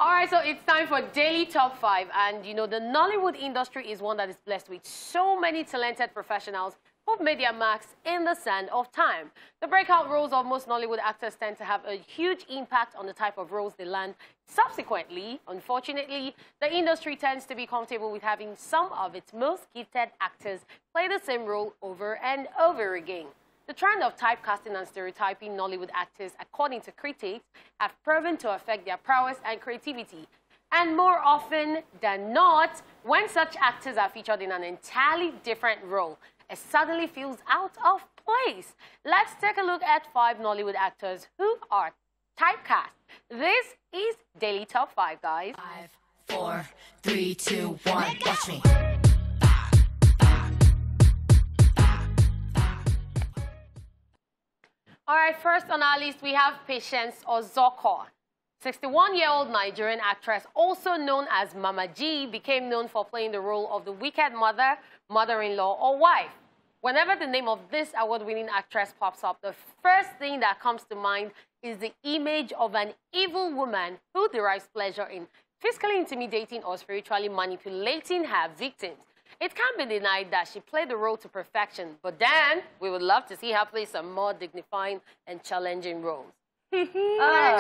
All right, so it's time for Daily Top 5. And, you know, the Nollywood industry is one that is blessed with so many talented professionals who've made their marks in the sand of time. The breakout roles of most Nollywood actors tend to have a huge impact on the type of roles they land. Subsequently, unfortunately, the industry tends to be comfortable with having some of its most gifted actors play the same role over and over again. The trend of typecasting and stereotyping Nollywood actors, according to critics, have proven to affect their prowess and creativity. And more often than not, when such actors are featured in an entirely different role, it suddenly feels out of place. Let's take a look at 5 Nollywood actors who are typecast. This is Daily Top 5, guys. 5, 4, 3, 2, 1, watch me. All right, first on our list, we have Patience Zoko. 61-year-old Nigerian actress, also known as Mama G, became known for playing the role of the wicked mother, mother-in-law, or wife. Whenever the name of this award-winning actress pops up, the first thing that comes to mind is the image of an evil woman who derives pleasure in physically intimidating or spiritually manipulating her victims. It can't be denied that she played the role to perfection, but then we would love to see her play some more dignifying and challenging roles. Yeah,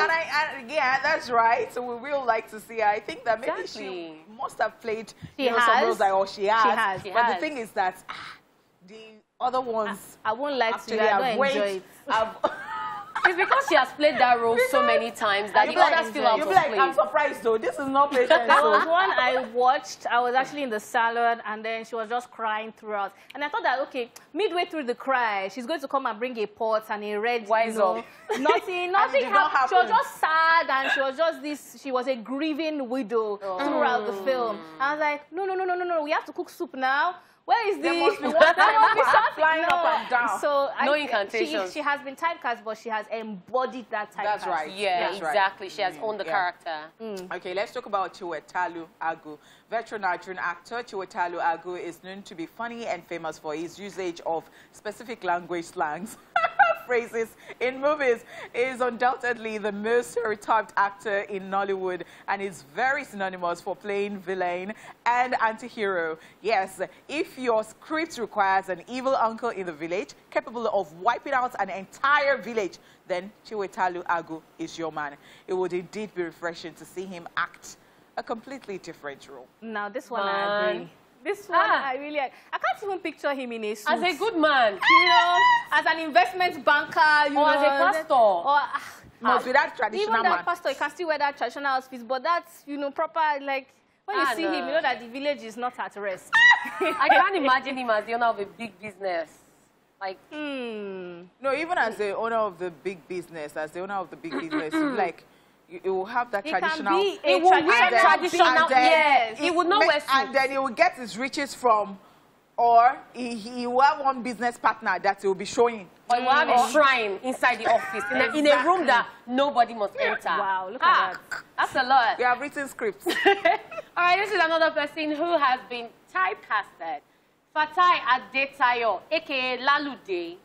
that's right. So we will like to see her. I think that maybe she must have played some roles like, she has. But the thing is that the other ones, I won't like to. I don't enjoy it. It's because she has played that role so many times that the others feel out of place. I'm surprised though. This is not Patience. There was one I watched. I was actually in the salon, and then she was just crying throughout. And I thought that, okay, midway through the cry, she's going to come and bring a pot and a red, nothing happened. She was just sad, and she was just this. She was a grieving widow throughout the film. I was like, no, we have to cook soup now. Where is there must be something flying up and down. So no incantations. She has been typecast, but she has embodied that typecast. That's right. Yeah, exactly. She has owned the character. Okay, let's talk about Lalu Agwu. Veteran Nigerian actor Lalu Agwu is known to be funny and famous for his usage of specific language slangs. Phrases in movies. He is undoubtedly the most stereotyped actor in Nollywood and is very synonymous for playing villain and anti-hero. Yes, if your script requires an evil uncle in the village capable of wiping out an entire village, then Lalu Agwu is your man. It would indeed be refreshing to see him act a completely different role. Now, this one I agree. This one, I can't even picture him in a suit. As a good man. You know, as an investment banker, as a pastor. Or, must be that traditional even that man. pastor, you can still wear that traditional outfit, but that's, proper, like, when you see him, you know that the village is not at rest. I can't imagine him as the owner of a big business. Like, No, even as the owner of the big business, like, it will have that traditional. It will wear traditional. Yes, he would not wear suits. And then he will get his riches from, or he will have one business partner that he will be showing. Or he will have a shrine inside the office, in a room that nobody must enter. Wow, look at that. That's a lot. We have written scripts. All right, this is another person who has been typecasted. Toye Adetaya, a.k.a. Lalu.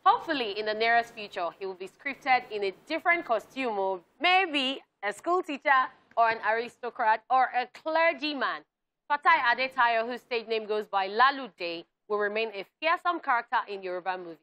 Hopefully, in the nearest future, he will be scripted in a different costume of maybe a school teacher or an aristocrat or a clergyman. Toye Adetaya, whose stage name goes by Lalu, will remain a fearsome character in Yoruba movies.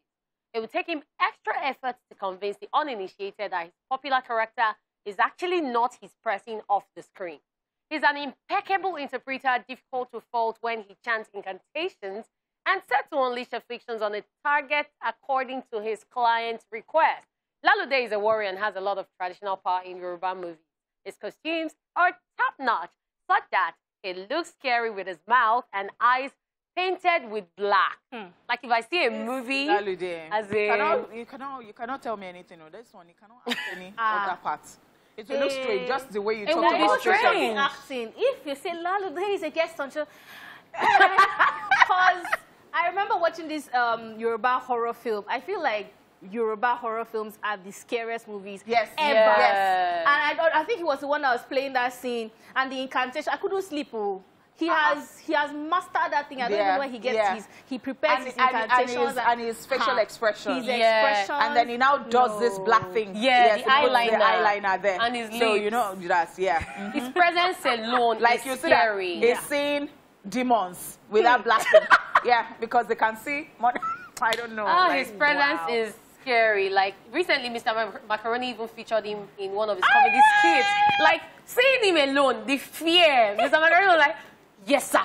It will take him extra efforts to convince the uninitiated that his popular character is actually not his person off the screen. He's an impeccable interpreter, difficult to fault when he chants incantations, and set to unleash afflictions on a target according to his client's request. Lalu is a warrior and has a lot of traditional power in Yoruba movies. His costumes are top-notch, such that it looks scary with his mouth and eyes painted with black. Like if I see a movie, as a... You cannot tell me anything on this one. You cannot ask any other parts. It will look straight, just the way you talk about strange acting. If you say Lalu is a guest on show, because I remember watching this Yoruba horror film. I feel like Yoruba horror films are the scariest movies ever. Yes. And I think it was the one that was playing that scene. And the incantation, I couldn't sleep. he has mastered that thing. I don't know where he gets his, he prepares his incantations and his facial expressions. His expressions. And then he now does this black thing. Yeah, the eyeliner there. And his lips. So, you know, that's, His presence alone like is you see scary. That he's seen demons with that black thing. Yeah, because they can see more. I don't know. Oh, his presence is scary. Like, recently, Mr. Macaroni even featured him in one of his comedy skits. Like, seeing him alone, the fear. Mr. Macaroni was like, yes, sir.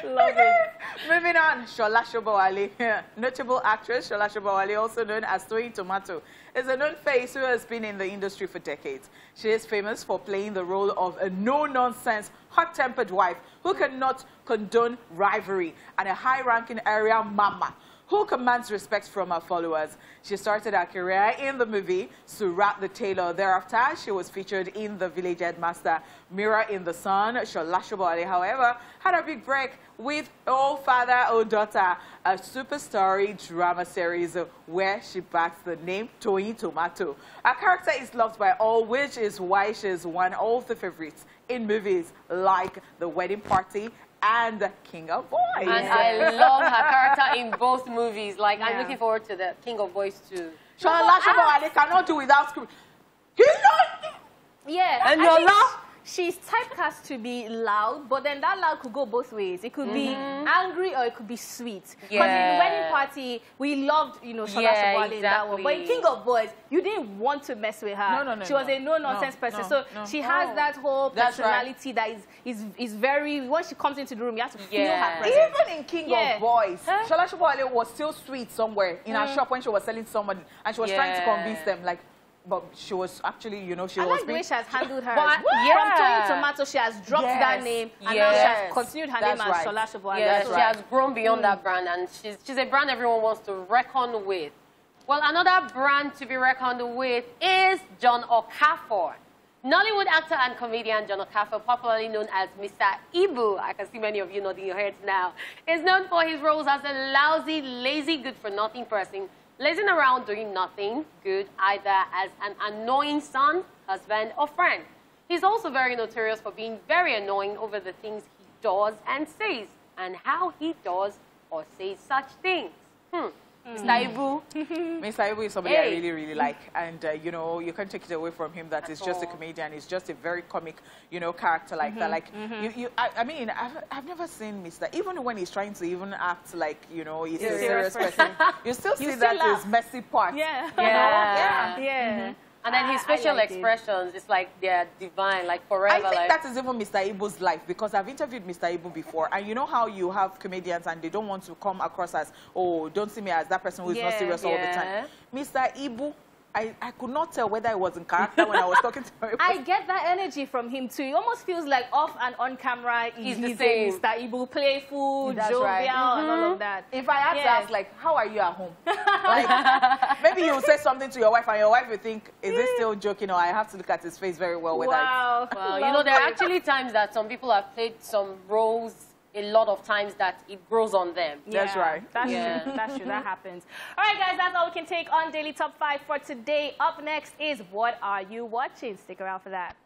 Love it. Moving on, Shola Shobowale. Notable actress Shola Shobowale, also known as Toye Tomato, is a known face who has been in the industry for decades. She is famous for playing the role of a no-nonsense, hot-tempered wife who cannot condone rivalry and a high-ranking area mama who commands respect from her followers. She started her career in the movie Surat the Tailor. Thereafter, she was featured in The Village Headmaster, Mirror in the Sun. Shola Shobowale, however, had a big break with Oh Father, Oh Daughter, a superstar drama series where she backs the name Toye Tomato. Her character is loved by all, which is why she is one of the favorites in movies like The Wedding Party and King of Boys. And I love her character in both movies. Like, I'm looking forward to the King of Boys too. Shola Shobowale cannot do without screaming. Yeah. And you're laugh. She's typecast to be loud, but then that loud could go both ways. It could be angry or it could be sweet. Because in The Wedding Party, we loved, you know, Shola Shobowale in that one. But in King of Boys, you didn't want to mess with her. She was a no-nonsense person. So she has that whole personality that is very, once she comes into the room, you have to feel her presence. Even in King of Boys, Shola Shobowale was still sweet somewhere in her shop when she was selling somebody, and she was trying to convince them, like, but she was actually, you know, she was... I like the way she has handled her. But, From Toye Tomato, she has dropped that name, and now she has continued her name as Shola Shobowale. Yeah, she has grown beyond that brand, and she's a brand everyone wants to reckon with. Well, another brand to be reckoned with is John Okafor. Nollywood actor and comedian John Okafor, popularly known as Mr. Ibu, I can see many of you nodding your heads now, is known for his roles as a lousy, lazy, good-for-nothing person, lazing around doing nothing good, either as an annoying son, husband, or friend. He's also very notorious for being very annoying over the things he does and says, and how he does or says such things. Mr. Ibu. Mr. Ibu is somebody I really, really like. And, you know, you can't take it away from him that he's just a comedian. He's just a very comic, you know, character like that. Like, I mean, I've never seen Mr. Even when he's trying to even act like, you know, he's a serious person, you still see that his messy part. Yeah. And then his facial expressions, it's like they're divine, like forever. I think that is even Mr. Ibu's life, because I've interviewed Mr. Ibu before, and you know how you have comedians and they don't want to come across as, oh, don't see me as that person who is not serious all the time. Mr. Ibu, I could not tell whether it was in character when I was talking to him. I get that energy from him too. It almost feels like off and on camera, he's the same. Mr. Ibu, playful, jovial, and all of that. If I had to ask, like, how are you at home? Like, maybe you say something to your wife, and your wife will think, is this still joking, or I have to look at his face very well. Wow. Well, you know, there are actually times that some people have played some roles a lot of times that it grows on them. That's right. That's true. That's true. That happens. All right, guys, that's all we can take on Daily Top 5 for today. Up next is What Are You Watching? Stick around for that.